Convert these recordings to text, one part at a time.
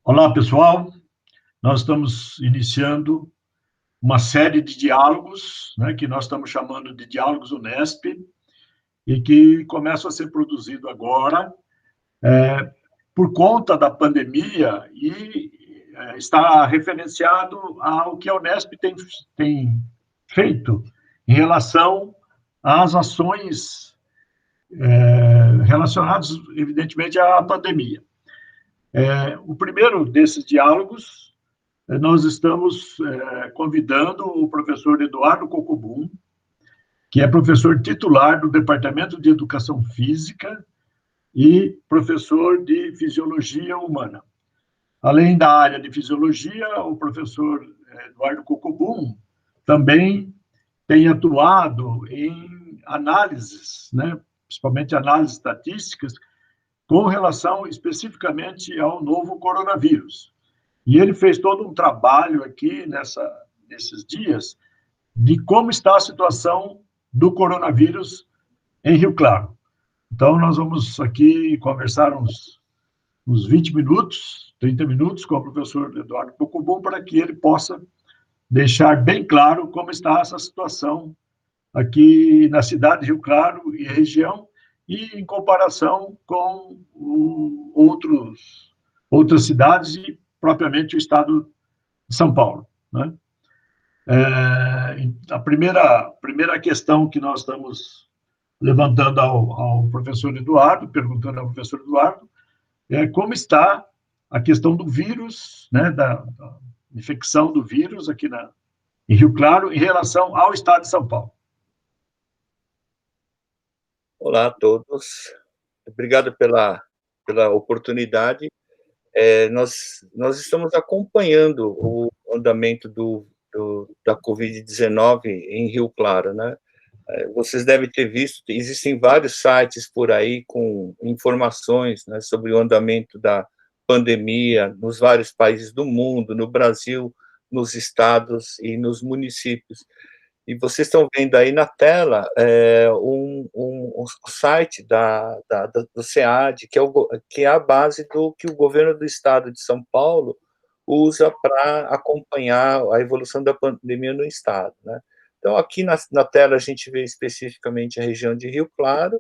Olá, pessoal. Nós estamos iniciando uma série de diálogos, né, que nós estamos chamando de Diálogos Unesp, e que começam a ser produzidos agora, por conta da pandemia, e está referenciado ao que a Unesp tem feito em relação às ações relacionadas, evidentemente, à pandemia. O primeiro desses diálogos, nós estamos convidando o professor Eduardo Cocobum, que é professor titular do Departamento de Educação Física e professor de Fisiologia Humana. Além da área de Fisiologia, o professor Eduardo Cocobum também tem atuado em análises, né, principalmente análises estatísticas, com relação especificamente ao novo coronavírus. E ele fez todo um trabalho aqui nesses dias de como está a situação do coronavírus em Rio Claro. Então, nós vamos aqui conversar uns 20 minutos, 30 minutos com o professor Eduardo Cocobum, para que ele possa deixar bem claro como está essa situação aqui na cidade de Rio Claro e região, e em comparação com outras cidades e propriamente o estado de São Paulo, né? A primeira questão que nós estamos levantando ao professor Eduardo, perguntando ao professor Eduardo, é como está a questão do vírus, né, da infecção do vírus aqui em Rio Claro, em relação ao estado de São Paulo. Olá a todos, obrigado pela oportunidade. Nós estamos acompanhando o andamento da Covid-19 em Rio Claro, né? Vocês devem ter visto, existem vários sites por aí com informações, né, sobre o andamento da pandemia nos vários países do mundo, no Brasil, nos estados e nos municípios. E vocês estão vendo aí na tela um site do SEAD, que é a base do que o governo do estado de São Paulo usa para acompanhar a evolução da pandemia no estado, né? Então, aqui na tela, a gente vê especificamente a região de Rio Claro,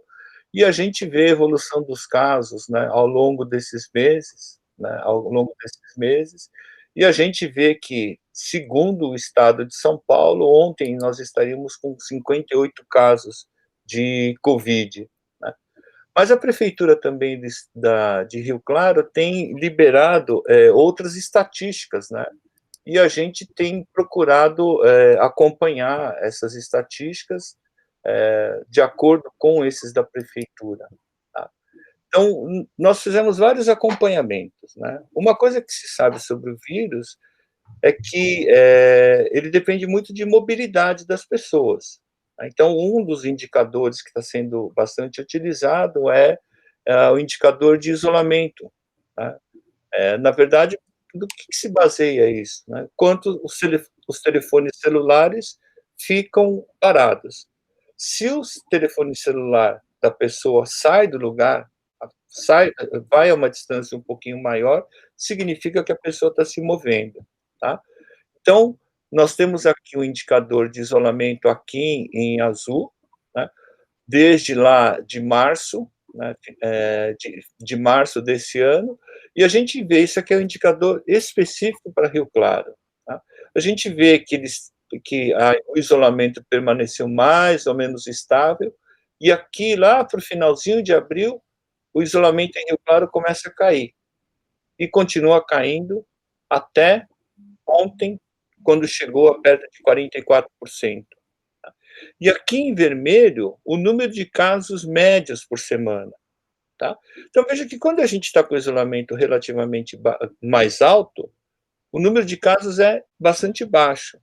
e a gente vê a evolução dos casos, né, ao longo desses meses, e a gente vê que, segundo o estado de São Paulo, ontem nós estaríamos com 58 casos de Covid, né? Mas a prefeitura também de Rio Claro tem liberado outras estatísticas, né? E a gente tem procurado acompanhar essas estatísticas de acordo com esses da prefeitura, tá? Então, nós fizemos vários acompanhamentos, né? Uma coisa que se sabe sobre o vírus é que ele depende muito de mobilidade das pessoas, né? Então, um dos indicadores que está sendo bastante utilizado é o indicador de isolamento, né? Na verdade, do que se baseia isso, né? Quanto os telefones celulares ficam parados. Se o telefone celular da pessoa sai do lugar, vai a uma distância um pouquinho maior, significa que a pessoa está se movendo, tá? Então, nós temos aqui o indicador de isolamento aqui em azul, né, desde lá de março, né, de março desse ano, e a gente vê, isso aqui é um indicador específico para Rio Claro, tá? A gente vê que o isolamento permaneceu mais ou menos estável, e aqui, lá para o finalzinho de abril, o isolamento em Rio Claro começa a cair, e continua caindo até ontem, quando chegou a perto de 44%. E aqui em vermelho, o número de casos médios por semana, tá? Então, veja que quando a gente está com isolamento relativamente mais alto, o número de casos é bastante baixo.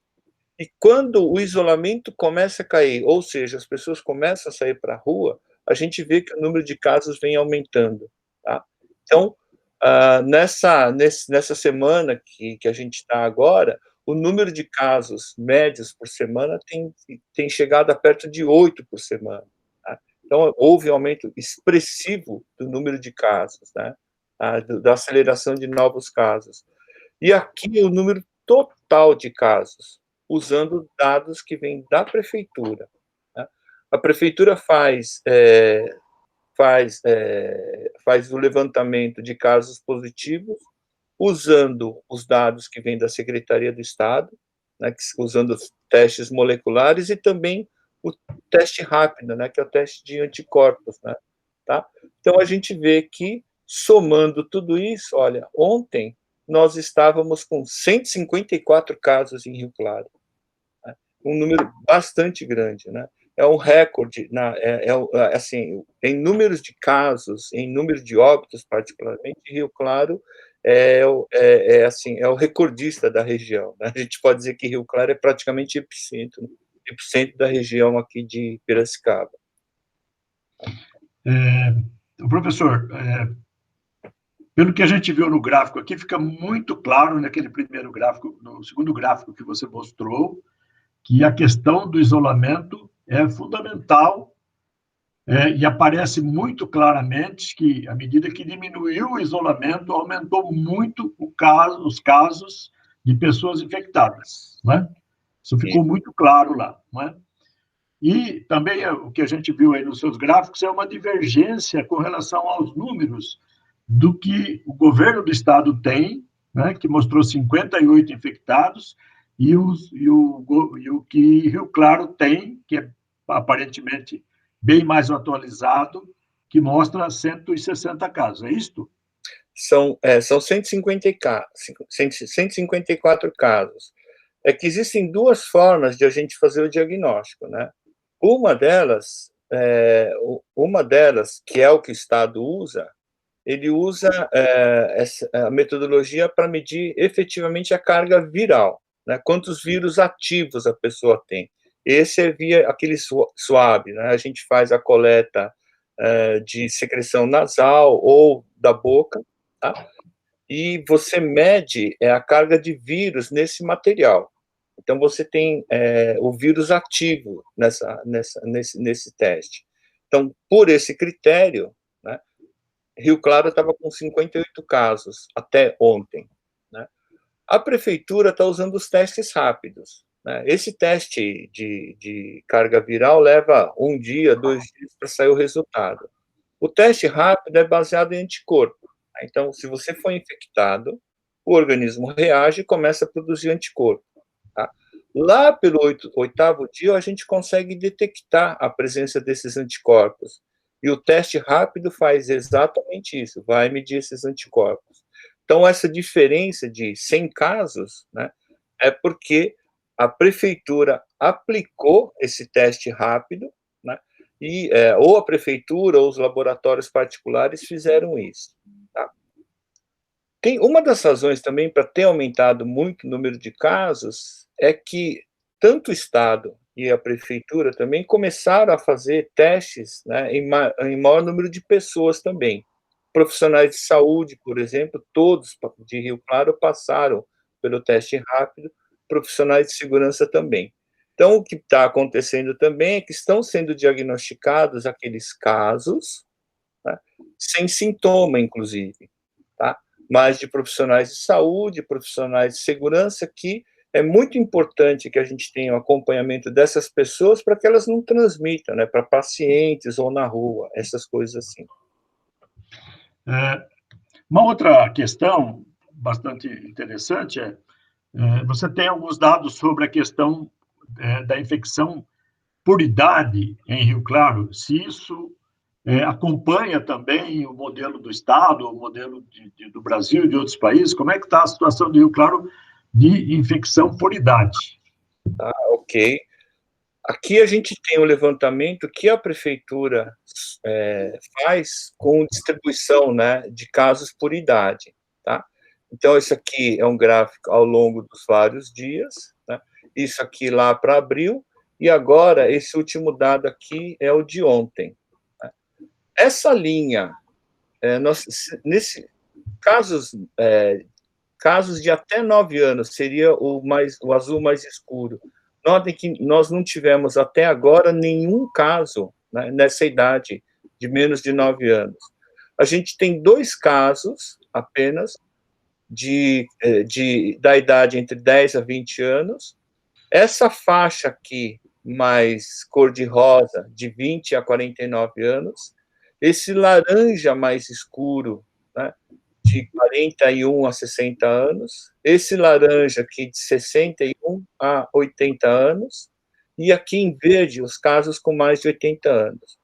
E quando o isolamento começa a cair, ou seja, as pessoas começam a sair para a rua, a gente vê que o número de casos vem aumentando, tá? Então, nessa semana que a gente está agora, o número de casos médios por semana tem chegado a perto de 8 por semana, tá? Então, houve um aumento expressivo do número de casos, né? da aceleração de novos casos. E aqui o número total de casos, usando dados que vêm da prefeitura, né? A prefeitura faz o levantamento de casos positivos, usando os dados que vêm da Secretaria do Estado, né, usando os testes moleculares e também o teste rápido, né, que é o teste de anticorpos, né, tá? Então, a gente vê que, somando tudo isso, olha, ontem nós estávamos com 154 casos em Rio Claro, né, um número bastante grande, né? É um recorde, assim, em números de casos, em número de óbitos, particularmente, Rio Claro assim, é o recordista da região, né? A gente pode dizer que Rio Claro é praticamente epicentro da região aqui de Piracicaba. Professor, pelo que a gente viu no gráfico aqui, fica muito claro naquele primeiro gráfico, no segundo gráfico que você mostrou, que a questão do isolamento é fundamental, e aparece muito claramente que, à medida que diminuiu o isolamento, aumentou muito os casos de pessoas infectadas, né? Isso ficou muito claro lá, né? E também o que a gente viu aí nos seus gráficos é uma divergência com relação aos números do que o governo do estado tem, né, que mostrou 58 infectados, e o que Rio Claro tem, que é aparentemente bem mais atualizado, que mostra 160 casos. É isto? São 154 casos. É que existem duas formas de a gente fazer o diagnóstico, né? Uma delas, que é o que o Estado usa, ele usa a metodologia para medir efetivamente a carga viral, né? Quantos vírus ativos a pessoa tem. Esse é via aquele swab, né? A gente faz a coleta de secreção nasal ou da boca, tá? E você mede a carga de vírus nesse material. Então, você tem o vírus ativo nesse teste. Então, por esse critério, né, Rio Claro estava com 58 casos até ontem, né? A prefeitura está usando os testes rápidos, né? Esse teste de carga viral leva 1 dia, 2 dias para sair o resultado. O teste rápido é baseado em anticorpo. Então, se você for infectado, o organismo reage e começa a produzir anticorpo. Tá? Lá pelo 8º dia, a gente consegue detectar a presença desses anticorpos. E o teste rápido faz exatamente isso, vai medir esses anticorpos. Então, essa diferença de 100 casos, né, é porque a prefeitura aplicou esse teste rápido, né, e ou a prefeitura ou os laboratórios particulares fizeram isso. Tá? Tem uma das razões também para ter aumentado muito o número de casos é que tanto o Estado e a prefeitura também começaram a fazer testes, né, em maior número de pessoas também. Profissionais de saúde, por exemplo, todos de Rio Claro passaram pelo teste rápido, profissionais de segurança também. Então, o que está acontecendo também é que estão sendo diagnosticados aqueles casos, né, sem sintoma, inclusive, tá? Mas de profissionais de saúde, profissionais de segurança, que é muito importante que a gente tenha o acompanhamento dessas pessoas para que elas não transmitam, né, para pacientes ou na rua, essas coisas assim. Uma outra questão bastante interessante você tem alguns dados sobre a questão da infecção por idade em Rio Claro, se isso acompanha também o modelo do Estado, o modelo do Brasil e de outros países, como é que está a situação do Rio Claro de infecção por idade? Tá, ok. Aqui a gente tem o levantamento que a prefeitura faz com distribuição, né, de casos por idade, tá? Então, isso aqui é um gráfico ao longo dos vários dias, né? Isso aqui lá para abril, e agora esse último dado aqui é o de ontem. Né? Essa linha, nesse casos de até 9 anos, seria o azul mais escuro. Notem que nós não tivemos até agora nenhum caso, né, nessa idade de menos de 9 anos. a gente tem 2 casos apenas da idade entre 10 a 20 anos. Essa faixa aqui, mais cor-de-rosa, de 20 a 49 anos. Esse laranja mais escuro, né, de 41 a 60 anos. Esse laranja aqui, de 61 a 80 anos. E aqui em verde, os casos com mais de 80 anos.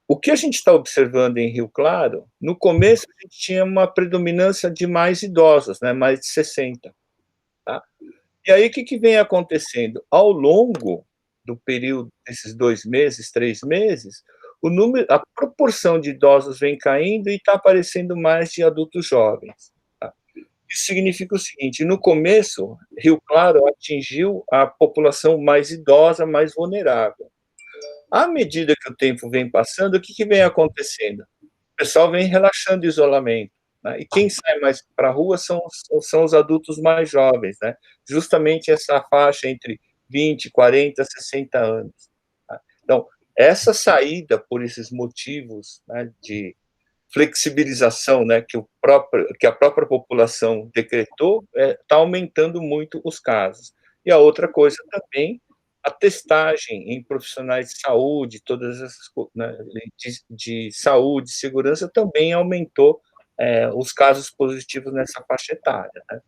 O que a gente está observando em Rio Claro, no começo a gente tinha uma predominância de mais idosos, né, mais de 60. Tá? E aí o que vem acontecendo? Ao longo do período desses 2 meses, 3 meses, a proporção de idosos vem caindo e está aparecendo mais de adultos jovens. Tá? Isso significa o seguinte: no começo, Rio Claro atingiu a população mais idosa, mais vulnerável. À medida que o tempo vem passando, o que vem acontecendo? O pessoal vem relaxando o isolamento, né? E quem sai mais para a rua são os adultos mais jovens, né? Justamente essa faixa entre 20, 40, 60 anos. Tá? Então, essa saída por esses motivos, né, de flexibilização, né, que a própria população decretou, está aumentando muito os casos. E a outra coisa também, a testagem em profissionais de saúde, todas essas né, de saúde, segurança, também aumentou os casos positivos nessa faixa etária. Né?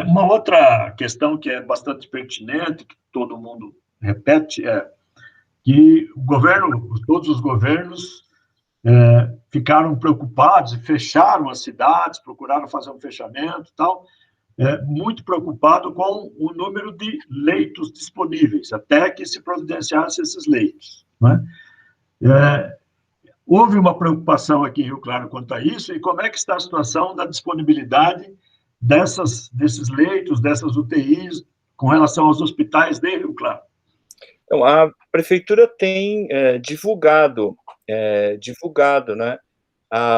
Uma outra questão que é bastante pertinente, que todo mundo repete, é que todos os governos ficaram preocupados e fecharam as cidades, procuraram fazer um fechamento e tal, muito preocupado com o número de leitos disponíveis, até que se providenciasse esses leitos. Né? Houve uma preocupação aqui em Rio Claro quanto a isso, e como é que está a situação da disponibilidade desses leitos, dessas UTIs, com relação aos hospitais de Rio Claro? Então, a prefeitura tem divulgado, né,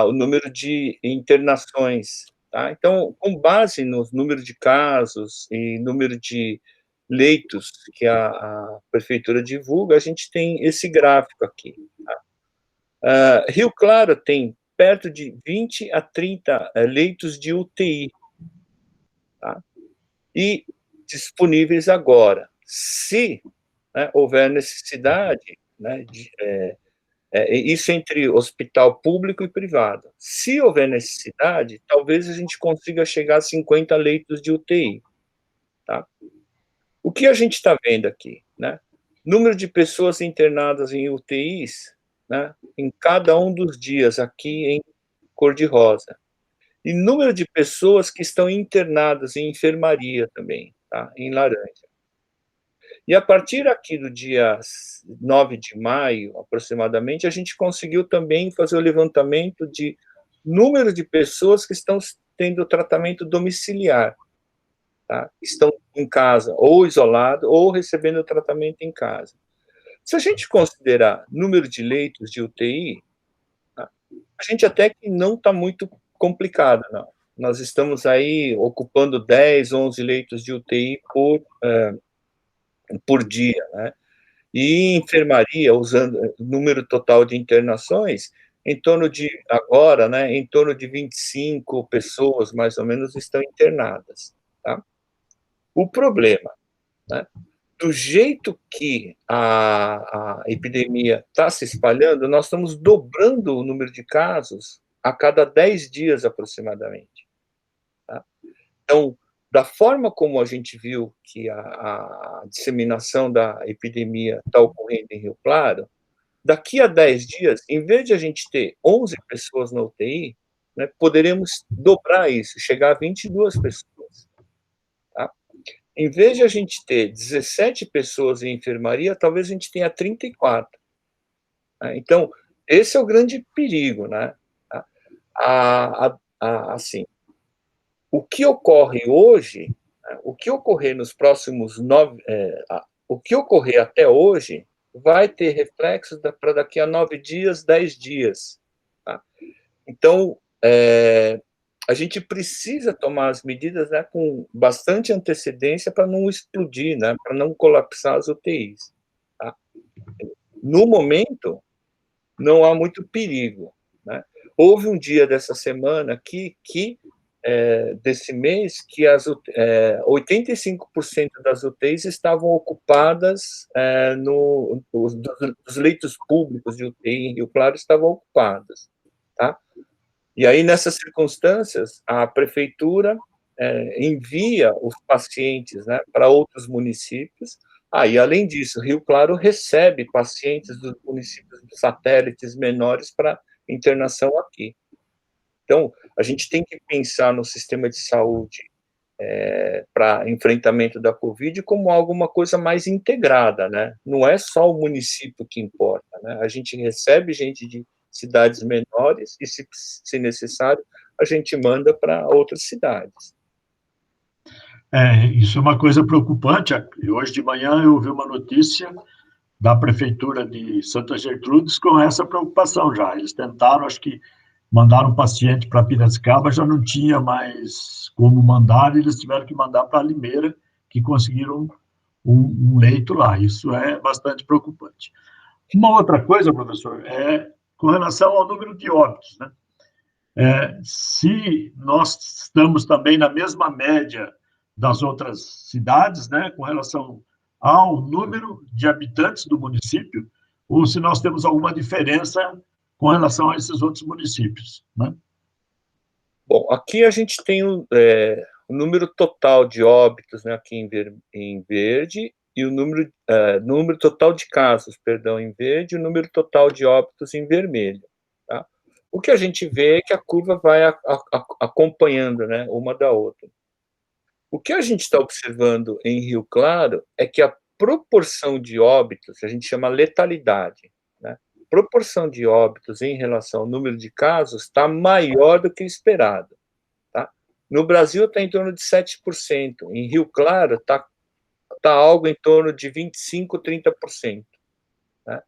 o número de internações. Tá? Então, com base no número de casos e número de leitos que a prefeitura divulga, a gente tem esse gráfico aqui. Tá? Rio Claro tem perto de 20 a 30 leitos de UTI, tá? E disponíveis agora. Se houver necessidade, né, isso entre hospital público e privado. Se houver necessidade, talvez a gente consiga chegar a 50 leitos de UTI. Tá? O que a gente está vendo aqui? Né? Número de pessoas internadas em UTIs, né, em cada um dos dias, aqui em cor-de-rosa. E número de pessoas que estão internadas em enfermaria também, tá? Em laranja. E a partir aqui do dia 9 de maio, aproximadamente, a gente conseguiu também fazer o levantamento de número de pessoas que estão tendo tratamento domiciliar, tá? Estão em casa, ou isolado, ou recebendo tratamento em casa. Se a gente considerar número de leitos de UTI, tá? A gente até que não está muito complicado, não. Nós estamos aí ocupando 10, 11 leitos de UTI por dia, né? E enfermaria, usando o número total de internações, em torno de, agora, né, em torno de 25 pessoas, mais ou menos, estão internadas. Tá? O problema, né, do jeito que a epidemia está se espalhando, nós estamos dobrando o número de casos a cada 10 dias, aproximadamente. Tá? Então, da forma como a gente viu que a disseminação da epidemia está ocorrendo em Rio Claro, daqui a 10 dias, em vez de a gente ter 11 pessoas na UTI, né, poderemos dobrar isso, chegar a 22 pessoas. Tá? Em vez de a gente ter 17 pessoas em enfermaria, talvez a gente tenha 34. Né? Então, esse é o grande perigo. Né? Assim, o que ocorre hoje, o que ocorrer nos próximos o que ocorrer até hoje vai ter reflexos para daqui a 9 dias, 10 dias. Tá? Então, a gente precisa tomar as medidas, né, com bastante antecedência para não explodir, né, para não colapsar as UTIs. Tá? No momento, não há muito perigo, né? Houve um dia dessa semana desse mês, que 85% das UTIs estavam ocupadas, os leitos públicos de UTI em Rio Claro estavam ocupados, tá? E aí, nessas circunstâncias, a prefeitura envia os pacientes, né, para outros municípios. E além disso, Rio Claro recebe pacientes dos municípios satélites menores para internação aqui. Então, a gente tem que pensar no sistema de saúde para enfrentamento da Covid como alguma coisa mais integrada, né? Não é só o município que importa, né? A gente recebe gente de cidades menores e, se necessário, a gente manda para outras cidades. Isso é uma coisa preocupante. Hoje de manhã eu ouvi uma notícia da Prefeitura de Santa Gertrudes com essa preocupação já. Eles tentaram, acho que mandaram um paciente para Piracicaba, já não tinha mais como mandar, e eles tiveram que mandar para Limeira, que conseguiram um leito lá. Isso é bastante preocupante. Uma outra coisa, professor, é com relação ao número de óbitos, né? Se nós estamos também na mesma média das outras cidades, né, com relação ao número de habitantes do município, ou se nós temos alguma diferença com relação a esses outros municípios, né? Bom, aqui a gente tem o número total de óbitos, né, aqui em verde, e o número total de casos, perdão, em verde, e o número total de óbitos em vermelho, tá? O que a gente vê é que a curva vai acompanhando, né, uma da outra. O que a gente está observando em Rio Claro é que a proporção de óbitos, a gente chama letalidade, né? Proporção de óbitos em relação ao número de casos está maior do que o esperado, tá? No Brasil está em torno de 7%, em Rio Claro está algo em torno de 25%, 30%. Né?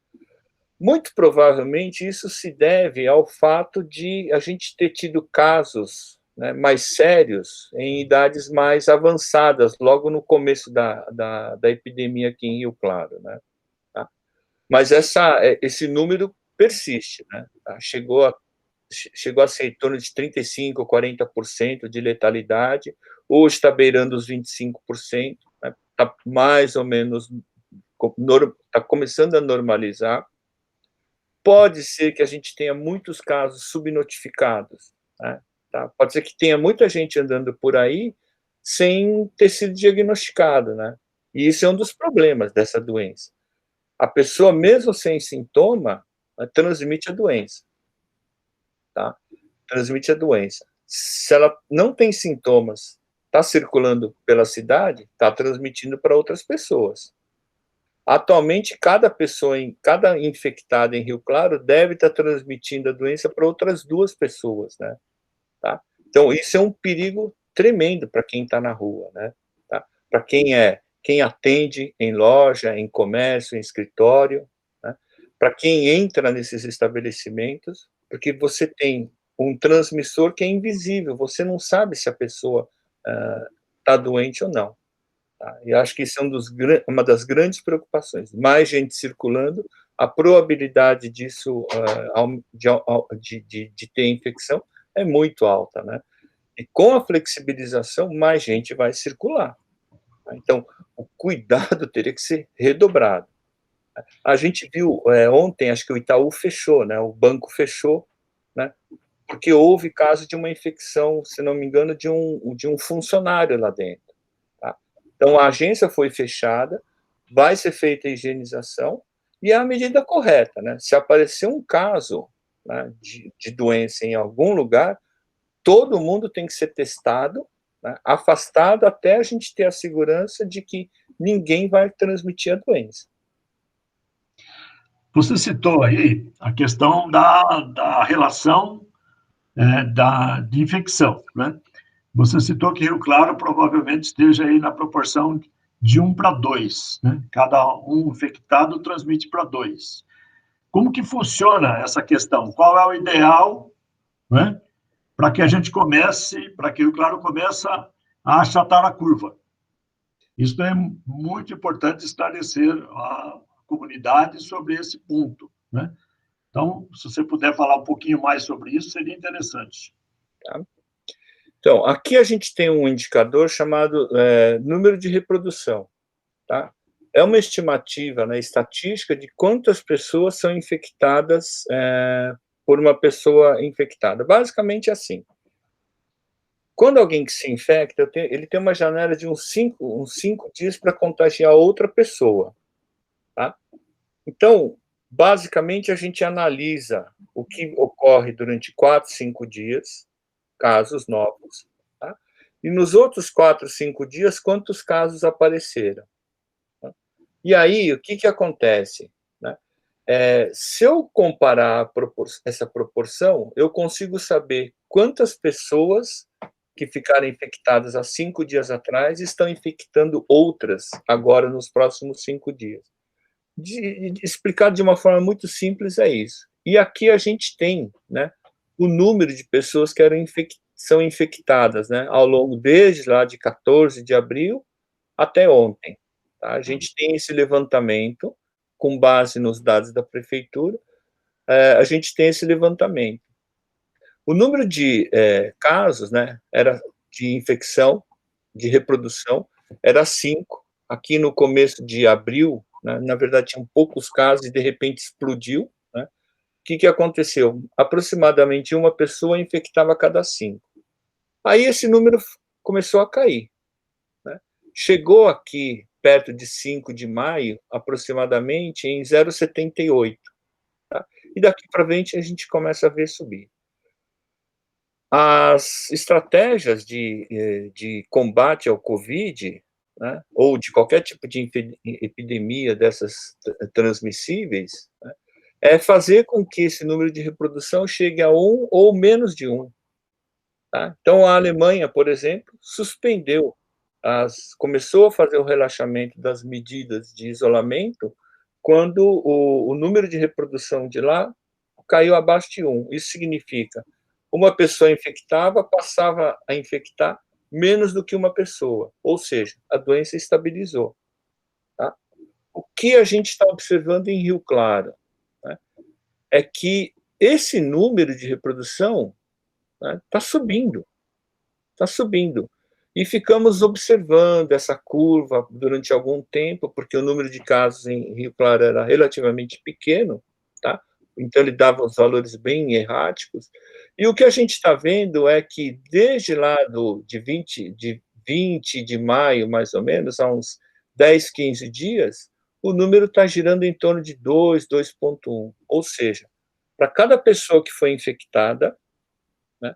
Muito provavelmente isso se deve ao fato de a gente ter tido casos, né, mais sérios em idades mais avançadas, logo no começo da epidemia aqui em Rio Claro, né? Tá? Mas esse número persiste, né? Tá? Chegou a ser em torno de 35%, 40% de letalidade, hoje está beirando os 25%, né? Está mais ou menos, está começando a normalizar. Pode ser que a gente tenha muitos casos subnotificados, né? Tá? Pode ser que tenha muita gente andando por aí sem ter sido diagnosticado, né? E isso é um dos problemas dessa doença. A pessoa, mesmo sem sintoma, transmite a doença, tá? Transmite a doença. Se ela não tem sintomas, está circulando pela cidade, está transmitindo para outras pessoas. Atualmente, cada infectado em Rio Claro deve estar transmitindo a doença para outras 2 pessoas, né? Tá? Então, isso é um perigo tremendo para quem está na rua, né? Tá? Para quem atende em loja, em comércio, em escritório, né? Para quem entra nesses estabelecimentos, porque você tem um transmissor que é invisível, você não sabe se a pessoa está doente ou não. Tá? E acho que isso é uma das grandes preocupações. Mais gente circulando, a probabilidade disso, de ter infecção, é muito alta, né? E com a flexibilização, mais gente vai circular. Tá? Então, o cuidado teria que ser redobrado. A gente viu ontem, acho que o Itaú fechou, né? O banco fechou, né? Porque houve caso de uma infecção, se não me engano, de um funcionário lá dentro. Tá? Então, a agência foi fechada, vai ser feita a higienização, e é a medida correta, né? Se aparecer um caso, né, de doença em algum lugar, todo mundo tem que ser testado, né, afastado, até a gente ter a segurança de que ninguém vai transmitir a doença. Você citou aí a questão da relação de infecção, né? Você citou que Rio Claro provavelmente esteja aí na proporção de 1 para 2, né? Cada um infectado transmite para 2. Como que funciona essa questão? Qual é o ideal, né, para que a gente para que Rio Claro comece a achatar a curva? Isso é muito importante esclarecer a comunidade sobre esse ponto, né? Então, se você puder falar um pouquinho mais sobre isso, seria interessante. Tá? Então, aqui a gente tem um indicador chamado número de reprodução. Tá? É uma estimativa, né, estatística de quantas pessoas são infectadas por uma pessoa infectada. Basicamente assim. Quando alguém que se infecta, ele tem uma janela de uns 5 dias para contagiar outra pessoa. Tá? Então, basicamente, a gente analisa o que ocorre durante 4, 5 dias, casos novos, tá? E nos outros 4, 5 dias, quantos casos apareceram. Tá? E aí, o que acontece? Né? Se eu comparar essa proporção, eu consigo saber quantas pessoas que ficaram infectadas há 5 dias atrás estão infectando outras agora nos próximos 5 dias. Explicado de uma forma muito simples, é isso. E aqui a gente tem, né, o número de pessoas que são infectadas, né, ao longo desde lá de 14 de abril até ontem. Tá? A gente tem esse levantamento, com base nos dados da prefeitura, a gente tem esse levantamento. O número de casos, né, de infecção, de reprodução, era 5. Aqui no começo de abril, né, na verdade, tinham poucos casos e, de repente, explodiu. Né? O que aconteceu? Aproximadamente uma pessoa infectava a cada 5. Aí esse número começou a cair. Né? Chegou aqui, perto de 5 de maio, aproximadamente, em 0,78. Tá? E daqui para frente a gente começa a ver subir. As estratégias de combate ao Covid, né, ou de qualquer tipo de epidemia dessas transmissíveis, né, é fazer com que esse número de reprodução chegue a 1 ou menos de 1. Tá? Então, a Alemanha, por exemplo, começou a fazer o relaxamento das medidas de isolamento quando o número de reprodução de lá caiu abaixo de 1. Isso significa uma pessoa infectava, passava a infectar menos do que uma pessoa, ou seja, a doença estabilizou. Tá? O que a gente está observando em Rio Claro, né, é que esse número de reprodução está subindo, está subindo. E ficamos observando essa curva durante algum tempo, porque o número de casos em Rio Claro era relativamente pequeno, tá? Então ele dava os valores bem erráticos, e o que a gente está vendo é que desde lá de 20 de maio, mais ou menos, há uns 10, 15 dias, o número está girando em torno de 2, 2,1, ou seja, para cada pessoa que foi infectada, né,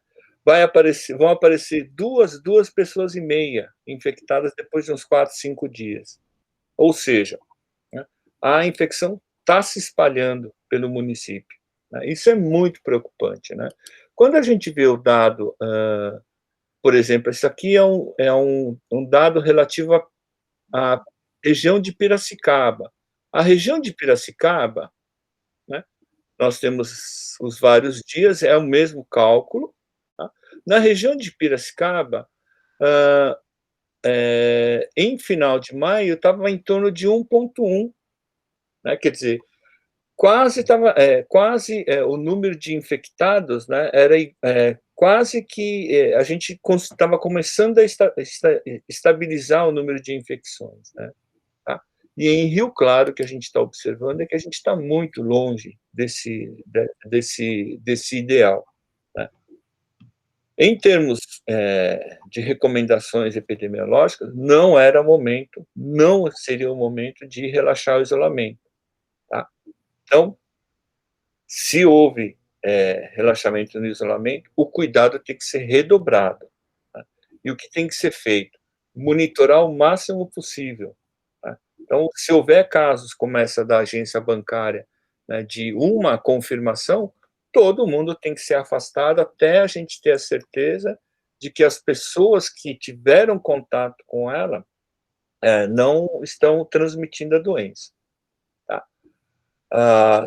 vão aparecer duas pessoas e meia infectadas depois de uns 4, 5 dias. Ou seja, né, a infecção está se espalhando pelo município. Né? Isso é muito preocupante. Né? Quando a gente vê o dado, por exemplo, isso aqui é um dado relativo à região de Piracicaba. A região de Piracicaba, né, nós temos os vários dias, é o mesmo cálculo. Tá? Na região de Piracicaba, em final de maio, estava em torno de 1,1, né? Quer dizer, o número de infectados, né, era quase que a gente estava começando a estabilizar o número de infecções. Né? Tá? E em Rio Claro, o que a gente está observando é que a gente está muito longe desse ideal. Né? Em termos de recomendações epidemiológicas, não seria o momento de relaxar o isolamento. Tá? Então, se houve relaxamento no isolamento, o cuidado tem que ser redobrado. Tá? E o que tem que ser feito? Monitorar o máximo possível. Tá? Então, se houver casos como essa da agência bancária, né, de uma confirmação, todo mundo tem que ser afastado até a gente ter a certeza de que as pessoas que tiveram contato com ela não estão transmitindo a doença.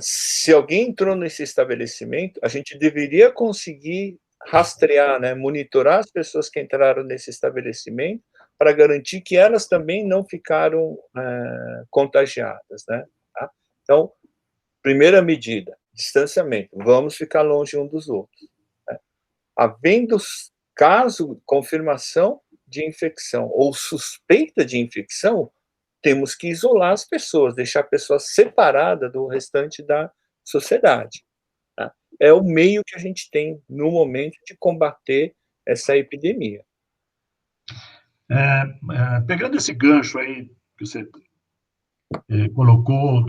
Se alguém entrou nesse estabelecimento, a gente deveria conseguir rastrear, né, monitorar as pessoas que entraram nesse estabelecimento para garantir que elas também não ficaram contagiadas. Né? Tá? Então, primeira medida, distanciamento, vamos ficar longe um dos outros. Né? Havendo caso, confirmação de infecção ou suspeita de infecção, temos que isolar as pessoas, deixar a pessoa separada do restante da sociedade. Tá? É o meio que a gente tem no momento de combater essa epidemia. Pegando esse gancho aí que você colocou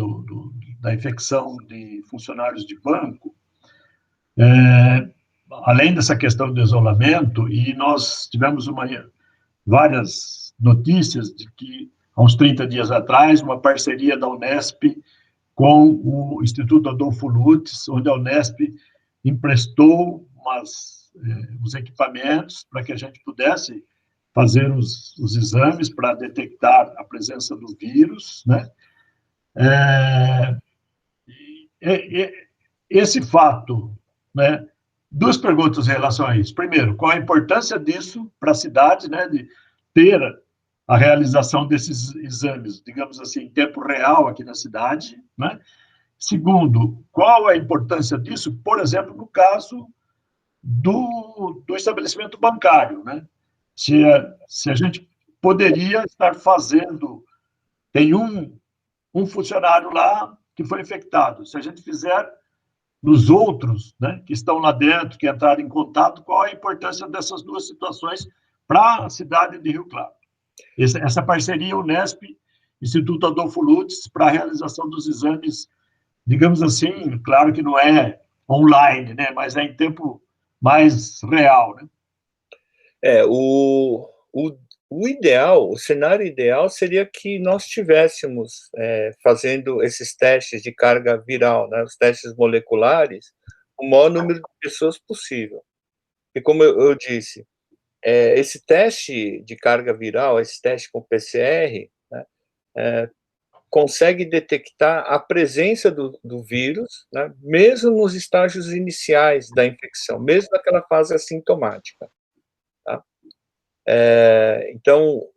da infecção de funcionários de banco, além dessa questão do isolamento, e nós tivemos várias notícias de que, há uns 30 dias atrás, uma parceria da Unesp com o Instituto Adolfo Lutz, onde a Unesp emprestou os equipamentos para que a gente pudesse fazer os exames para detectar a presença do vírus, né? Esse fato, né? Duas perguntas em relação a isso. Primeiro, qual a importância disso para a cidade, né? De ter a realização desses exames, digamos assim, em tempo real aqui na cidade, né? Segundo, qual a importância disso, por exemplo, no caso do estabelecimento bancário, né? Se a gente poderia estar fazendo, tem um funcionário lá que foi infectado, se a gente fizer nos outros, né, que estão lá dentro, que entraram em contato, qual a importância dessas duas situações para a cidade de Rio Claro? Essa parceria Unesp, Instituto Adolfo Lutz, para a realização dos exames, digamos assim, claro que não é online, né, mas é em tempo mais real, né? O ideal, o cenário ideal seria que nós tivéssemos fazendo esses testes de carga viral, né, os testes moleculares, o maior número de pessoas possível. E como eu disse, esse teste de carga viral, esse teste com PCR, né, consegue detectar a presença do vírus, né, mesmo nos estágios iniciais da infecção, mesmo naquela fase assintomática. Tá? Então,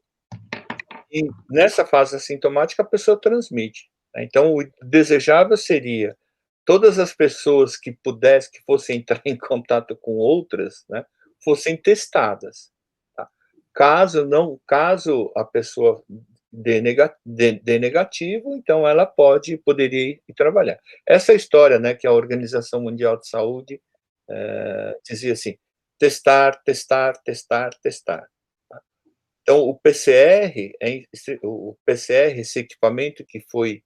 nessa fase assintomática, a pessoa transmite. Né? Então, o desejável seria todas as pessoas que fossem entrar em contato com outras, né, fossem testadas. Tá? Caso a pessoa dê negativo, então ela poderia ir trabalhar. Essa história, né, que a Organização Mundial de Saúde dizia assim: testar, testar, testar, testar. Então, o PCR, esse equipamento que foi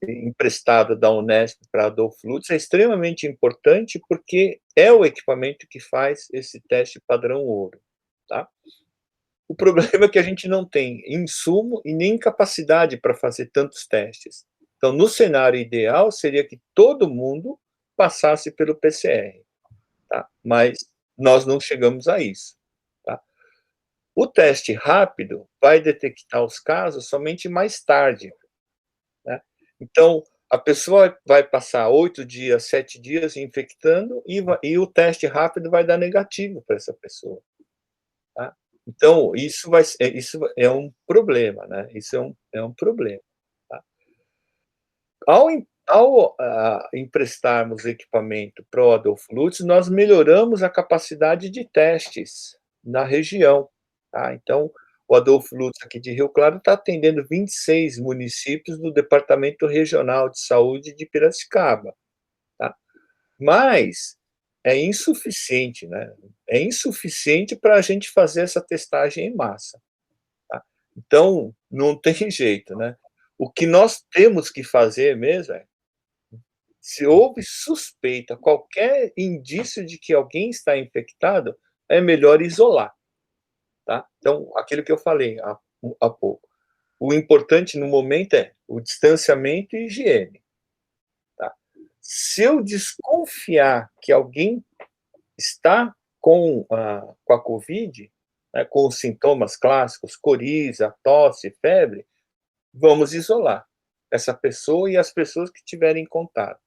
emprestado da Unesp para Adolfo Lutz, é extremamente importante porque é o equipamento que faz esse teste padrão ouro. Tá? O problema é que a gente não tem insumo e nem capacidade para fazer tantos testes. Então, no cenário ideal, seria que todo mundo passasse pelo PCR. Tá? Mas nós não chegamos a isso. Tá? O teste rápido vai detectar os casos somente mais tarde. Né? Então, a pessoa vai passar 8 dias, 7 dias infectando e o teste rápido vai dar negativo para essa pessoa. Tá? Então, isso é um problema, né? Isso é um problema. Tá? Ao emprestarmos equipamento para o Adolfo Lutz, nós melhoramos a capacidade de testes na região. Tá? Então, o Adolfo Lutz, aqui de Rio Claro, está atendendo 26 municípios do Departamento Regional de Saúde de Piracicaba. Tá? Mas é insuficiente, né? É insuficiente para a gente fazer essa testagem em massa. Tá? Então, não tem jeito, né? O que nós temos que fazer mesmo é, se houve suspeita, qualquer indício de que alguém está infectado, é melhor isolar. Tá? Então, aquilo que eu falei há pouco. O importante no momento é o distanciamento e higiene. Tá? Se eu desconfiar que alguém está com a Covid, né, com os sintomas clássicos, coriza, tosse, febre, vamos isolar essa pessoa e as pessoas que tiverem contato.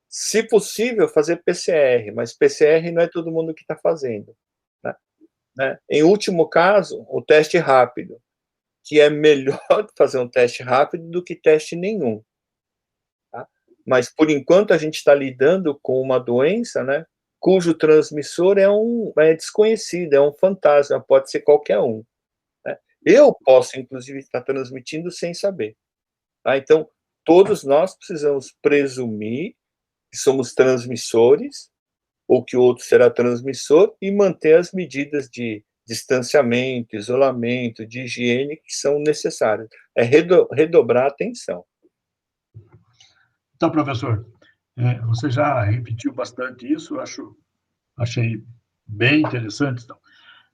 Se possível, fazer PCR, mas PCR não é todo mundo que está fazendo. Né? Em último caso, o teste rápido, que é melhor fazer um teste rápido do que teste nenhum. Tá? mas, por enquanto, a gente está lidando com uma doença, né, cujo transmissor é desconhecido, é um fantasma, pode ser qualquer um, né. Eu posso, inclusive, estar transmitindo sem saber, tá. Então, todos nós precisamos presumir que somos transmissores, ou que o outro será transmissor, e manter as medidas de distanciamento, isolamento, de higiene que são necessárias. É redobrar a atenção. Então, professor, você já repetiu bastante isso, achei bem interessante. Então,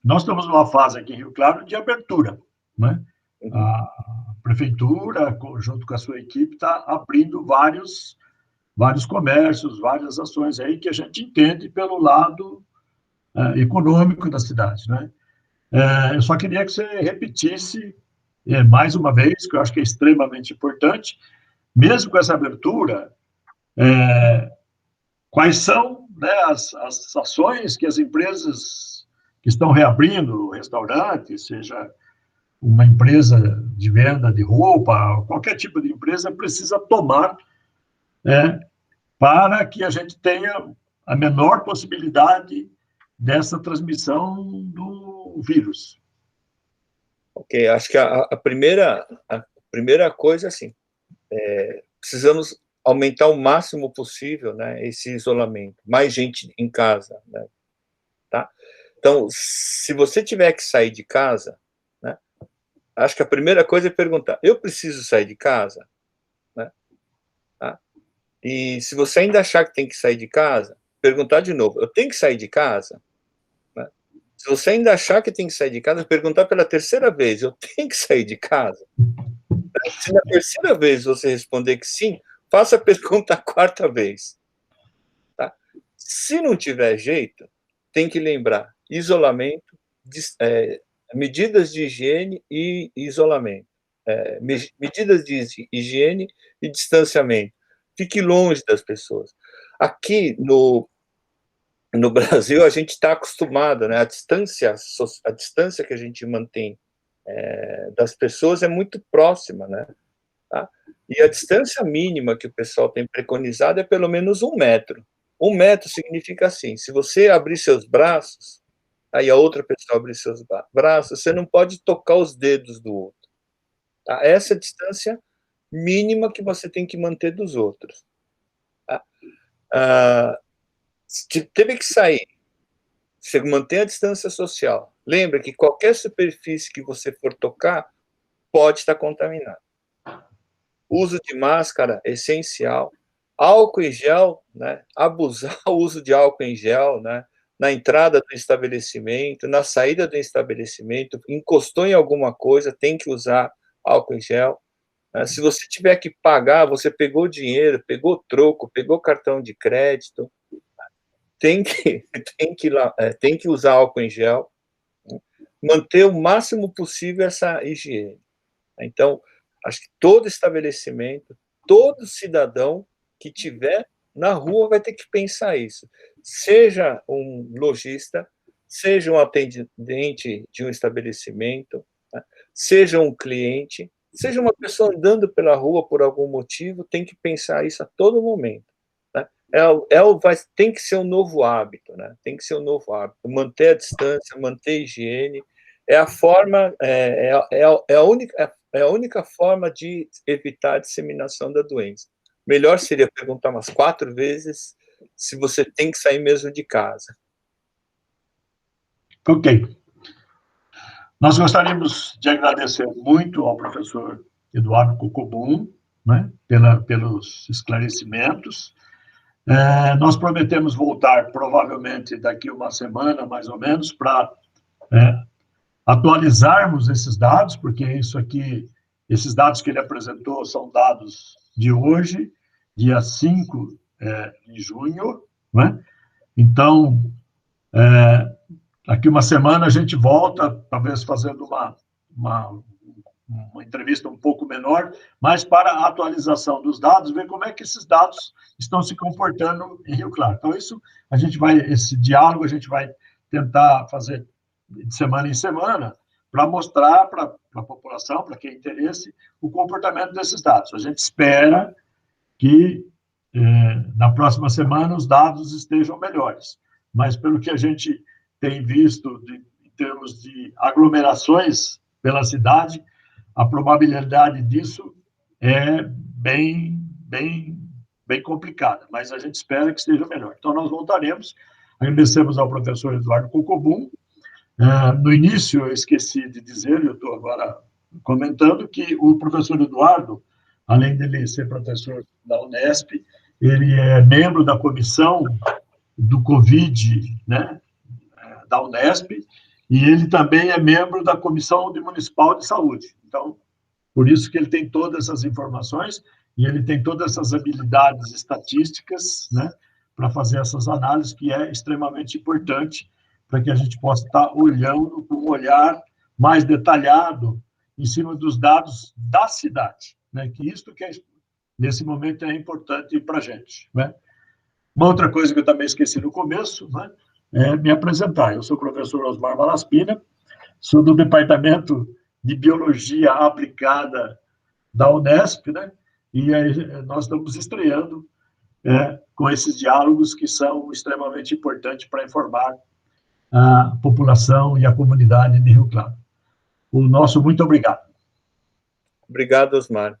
nós estamos numa fase aqui em Rio Claro de abertura, né? Uhum. A prefeitura, junto com a sua equipe, está abrindo vários comércios, várias ações aí que a gente entende pelo lado econômico da cidade, né? Eu só queria que você repetisse mais uma vez, que eu acho que é extremamente importante, mesmo com essa abertura, quais são, né, as ações que as empresas que estão reabrindo, restaurante, seja uma empresa de venda de roupa, qualquer tipo de empresa precisa tomar, para que a gente tenha a menor possibilidade dessa transmissão do vírus. Ok, acho que a primeira coisa, assim, precisamos aumentar o máximo possível, né, esse isolamento, mais gente em casa, né, tá? Então, se você tiver que sair de casa, né, acho que a primeira coisa é perguntar: eu preciso sair de casa? Né, tá? E se você ainda achar que tem que sair de casa, perguntar de novo: eu tenho que sair de casa? Né? Se você ainda achar que tem que sair de casa, perguntar pela terceira vez: eu tenho que sair de casa? Se na terceira vez você responder que sim, faça a pergunta a quarta vez. Tá? Se não tiver jeito, tem que lembrar: isolamento, medidas de higiene e isolamento. Medidas de higiene e distanciamento. Fique longe das pessoas. Aqui no Brasil, a gente está acostumado, né? A distância que a gente mantém das pessoas é muito próxima, né? Tá? E a distância mínima que o pessoal tem preconizado é pelo menos 1 metro. 1 metro significa assim: se você abrir seus braços, aí a outra pessoa abrir seus braços, você não pode tocar os dedos do outro. Tá? Essa é a distância mínima que você tem que manter dos outros. Tá? Teve que sair, você mantém a distância social. Lembra que qualquer superfície que você for tocar pode estar contaminada. Uso de máscara essencial. Álcool em gel, né? Abusar o uso de álcool em gel, né? Na entrada do estabelecimento, na saída do estabelecimento, encostou em alguma coisa, tem que usar álcool em gel. Né? Se você tiver que pagar, você pegou dinheiro, pegou troco, pegou cartão de crédito, tem que, tem que usar álcool em gel, né? Manter o máximo possível essa higiene. Então, acho que todo estabelecimento, todo cidadão que tiver na rua vai ter que pensar isso. Seja um lojista, seja um atendente de um estabelecimento, né? Seja um cliente, seja uma pessoa andando pela rua por algum motivo, tem que pensar isso a todo momento. Né? Tem que ser um novo hábito, né? Tem que ser um novo hábito. Manter a distância, manter a higiene, é a forma, é a única forma de evitar a disseminação da doença. Melhor seria perguntar umas 4 vezes se você tem que sair mesmo de casa. Ok. Nós gostaríamos de agradecer muito ao professor Eduardo Cocobum, né, pelos esclarecimentos. Nós prometemos voltar, provavelmente, daqui uma semana, mais ou menos, para atualizarmos esses dados, porque esses dados que ele apresentou são dados de hoje, dia 5 de junho, né? Então, daqui uma semana a gente volta, talvez fazendo uma entrevista um pouco menor, mas para a atualização dos dados, ver como é que esses dados estão se comportando em Rio Claro. Então, esse diálogo a gente vai tentar fazer de semana em semana, para mostrar para a população, para quem tem interesse, o comportamento desses dados. A gente espera que na próxima semana os dados estejam melhores. Mas, pelo que a gente tem visto em termos de aglomerações pela cidade, a probabilidade disso é bem complicada, mas a gente espera que esteja melhor. Então, nós voltaremos. Agradecemos ao professor Eduardo Cocobum. No início, eu esqueci de dizer, eu estou agora comentando, que o professor Eduardo, além dele ser professor da Unesp, ele é membro da comissão do Covid, né, da Unesp, e ele também é membro da Comissão Municipal de Saúde. Então, por isso que ele tem todas essas informações e ele tem todas essas habilidades estatísticas, né, para fazer essas análises, que é extremamente importante para que a gente possa estar olhando com um olhar mais detalhado em cima dos dados da cidade, né, que isso que nesse momento é importante para a gente, né. Uma outra coisa que eu também esqueci no começo, né, é me apresentar. Eu sou o professor Osmar Malaspina, sou do Departamento de Biologia Aplicada da Unesp, né? E aí nós estamos estreando com esses diálogos que são extremamente importantes para informar a população e a comunidade de Rio Claro. O nosso muito obrigado. Obrigado, Osmar.